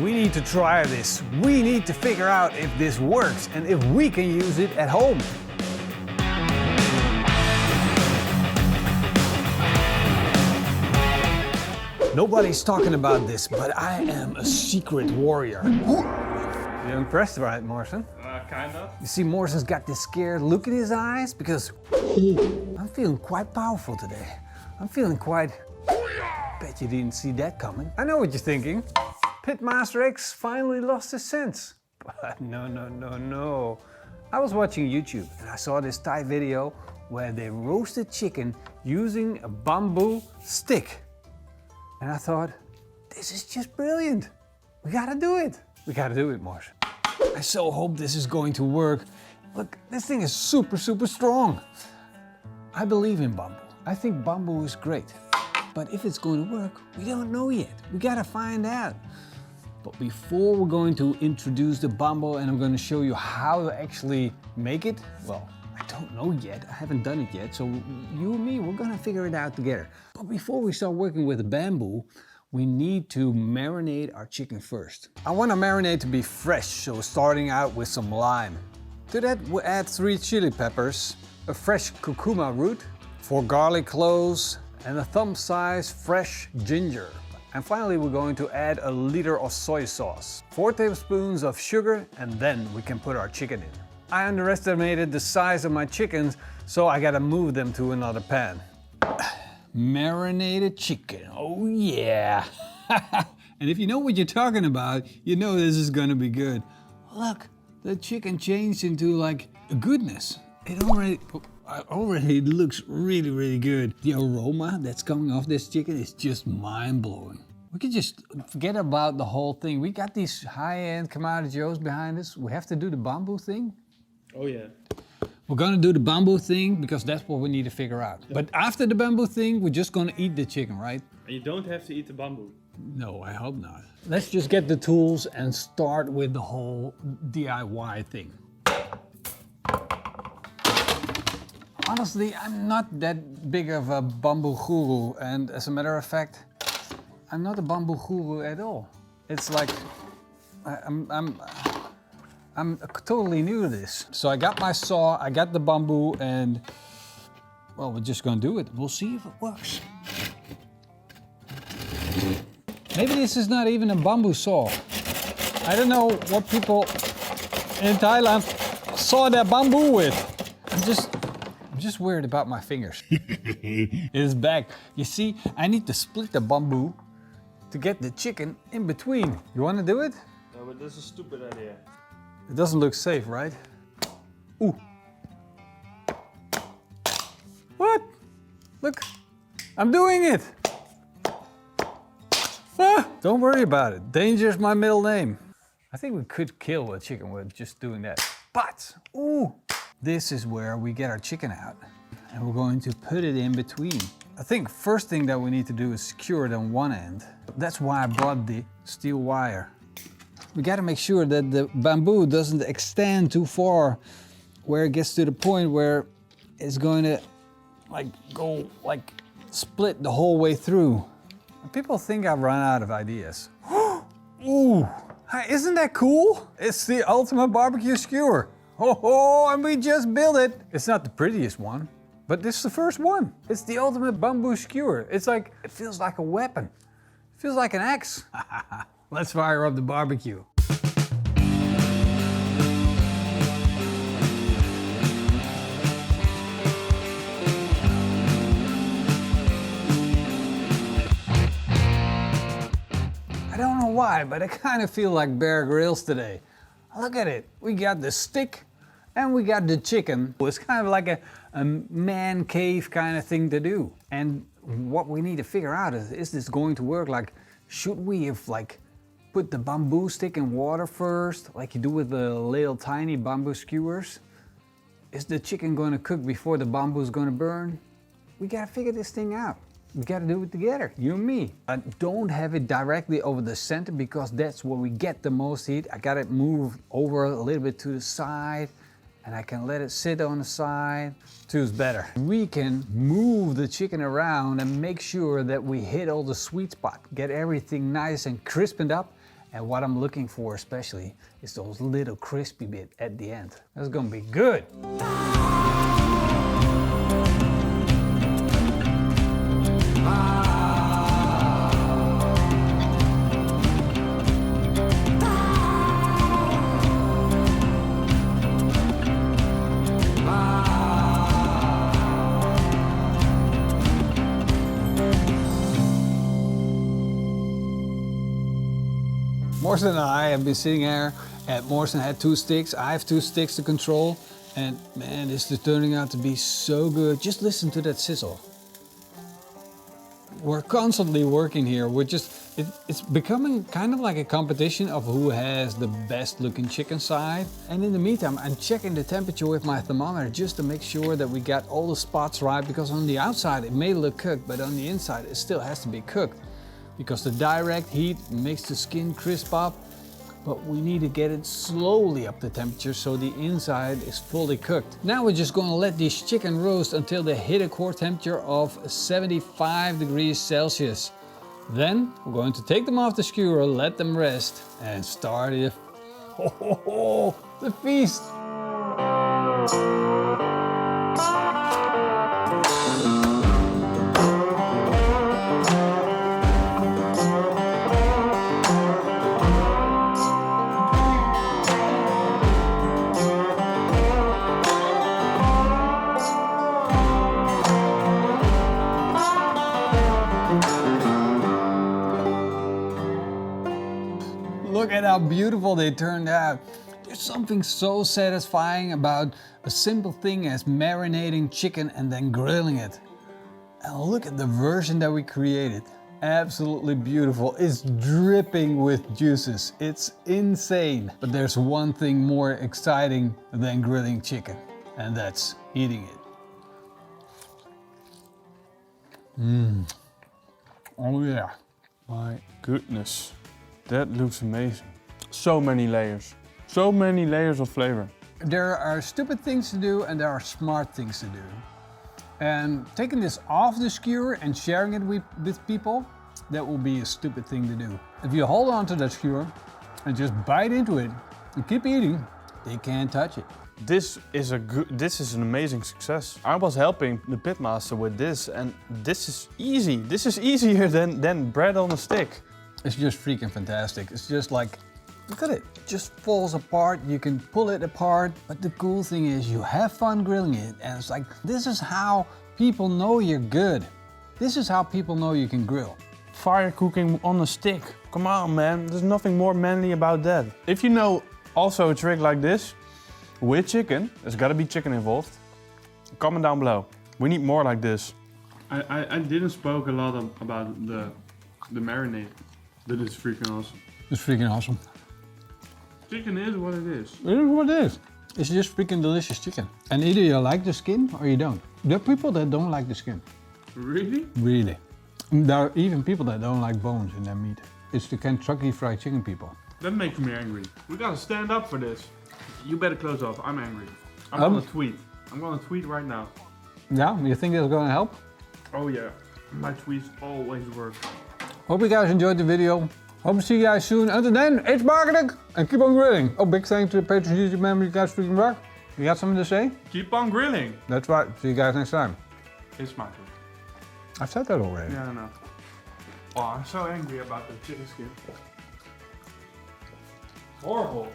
We need to try this. We need to figure out if this works and if we can use it at home. Nobody's talking about this, but I am a secret warrior. You impressed, right, Morrison? Kind of. You see, Morrison's got this scared look in his eyes because I'm feeling quite powerful today. I'm feeling quite... Bet you didn't see that coming. I know what you're thinking. Pitmaster X finally lost his sense. But no. I was watching YouTube and I saw this Thai video where they roasted chicken using a bamboo stick. And I thought, this is just brilliant. We gotta do it. We gotta do it, Morrison. I so hope this is going to work. Look, this thing is super strong. I believe in bamboo. I think bamboo is great. But if it's going to work, we don't know yet. We gotta find out. But before we're going to introduce the bamboo and I'm going to show you how to actually make it, well, I don't know yet. I haven't done it yet. So you and me, we're gonna figure it out together. But before we start working with the bamboo, we need to marinate our chicken first. I want our marinade to be fresh, so starting out with some lime. To that, we'll add 3 chili peppers, a fresh curcuma root, 4 garlic cloves, and a thumb-sized fresh ginger. And finally, we're going to add a liter of soy sauce, 4 tablespoons of sugar, and then we can put our chicken in. I underestimated the size of my chickens, so I gotta move them to another pan. Marinated chicken, oh yeah. And if you know what you're talking about, you know this is gonna be good. Look, the chicken changed into like a goodness. It already looks really good. The aroma that's coming off this chicken is just mind-blowing. We could just forget about the whole thing. We got these high-end kamado joes behind us. We have to do the bamboo thing. Oh yeah. We're gonna do the bamboo thing because that's what we need to figure out. Yep. But after the bamboo thing, we're just gonna eat the chicken, right? And you don't have to eat the bamboo. No, I hope not. Let's just get the tools and start with the whole DIY thing. Honestly, I'm not that big of a bamboo guru, and as a matter of fact, I'm not a bamboo guru at all. It's like, I'm totally new to this. So I got my saw, I got the bamboo, and well, we're just gonna do it. We'll see if it works. Maybe this is not even a bamboo saw. I don't know what people in Thailand saw their bamboo with. I'm just worried about my fingers. It's back. You see, I need to split the bamboo to get the chicken in between. You wanna do it? No, but this is a stupid idea. It doesn't look safe, right? Ooh. What? Look, I'm doing it. Ah, don't worry about it. Danger is my middle name. I think we could kill a chicken with just doing that. But, ooh, this is where we get our chicken out. And we're going to put it in between. I think first thing that we need to do is secure it on one end. That's why I brought the steel wire. We gotta make sure that the bamboo doesn't extend too far where it gets to the point where it's going to split the whole way through. People think I've run out of ideas. Ooh, isn't that cool? It's the ultimate barbecue skewer. Oh, and we just built it. It's not the prettiest one, but this is the first one. It's the ultimate bamboo skewer. It's like, it feels like a weapon. It feels like an axe. Let's fire up the barbecue. I don't know why, but I kind of feel like Bear Grylls today. Look at it. We got the stick and we got the chicken. It's kind of like a man cave kind of thing to do. And what we need to figure out is this going to work? Like, should we have put the bamboo stick in water first, like you do with the little tiny bamboo skewers? Is the chicken going to cook before the bamboo is going to burn? We got to figure this thing out. We got to do it together, you and me. I don't have it directly over the center because that's where we get the most heat. I got it moved over a little bit to the side and I can let it sit on the side. Two's better. We can move the chicken around and make sure that we hit all the sweet spot, get everything nice and crispened up, And what I'm looking for especially is those little crispy bit at the end. That's gonna be good. Morrison and I have been sitting here, and Morrison had 2 sticks. I have 2 sticks to control, and man, this is turning out to be so good. Just listen to that sizzle. We're constantly working here. It's becoming kind of like a competition of who has the best looking chicken side. And in the meantime, I'm checking the temperature with my thermometer just to make sure that we got all the spots right, because on the outside it may look cooked, but on the inside it still has to be cooked. Because the direct heat makes the skin crisp up, but we need to get it slowly up the temperature so the inside is fully cooked. Now we're just gonna let these chicken roast until they hit a core temperature of 75 degrees Celsius. Then we're going to take them off the skewer, let them rest, and start it. The feast! Look at how beautiful they turned out. There's something so satisfying about a simple thing as marinating chicken and then grilling it. And look at the version that we created. Absolutely beautiful. It's dripping with juices. It's insane. But there's one thing more exciting than grilling chicken, and that's eating it. Oh yeah. My goodness. That looks amazing. So many layers. So many layers of flavor. There are stupid things to do and there are smart things to do. And taking this off the skewer and sharing it with people, that will be a stupid thing to do. If you hold on to that skewer and just bite into it and keep eating, they can't touch it. This is an amazing success. I was helping the Pitmaster with this, and this is easy. This is easier than bread on a stick. It's just freaking fantastic. It's just like, look at it. It just falls apart. You can pull it apart. But the cool thing is you have fun grilling it. And it's like, this is how people know you're good. This is how people know you can grill. Fire cooking on a stick. Come on, man. There's nothing more manly about that. If you know also a trick like this, with chicken, there's gotta be chicken involved, comment down below. We need more like this. I didn't spoke a lot about the marinade. That is freaking awesome. It's freaking awesome. Chicken is what it is. It is what it is. It's just freaking delicious chicken. And either you like the skin or you don't. There are people that don't like the skin. Really? Really. There are even people that don't like bones in their meat. It's the Kentucky Fried Chicken people. That makes me angry. We gotta stand up for this. You better close off. I'm angry. I'm gonna tweet. I'm gonna tweet right now. Yeah? You think that's gonna help? Oh yeah. My tweets always work. Hope you guys enjoyed the video. Hope to see you guys soon. Until then, it's marketing and keep on grilling. Oh, big thanks to the Patreon YouTube members. You guys freaking rock. You got something to say? Keep on grilling. That's right. See you guys next time. It's my turn. I've said that already. Yeah, I know. Oh, I'm so angry about the chicken skin. Horrible.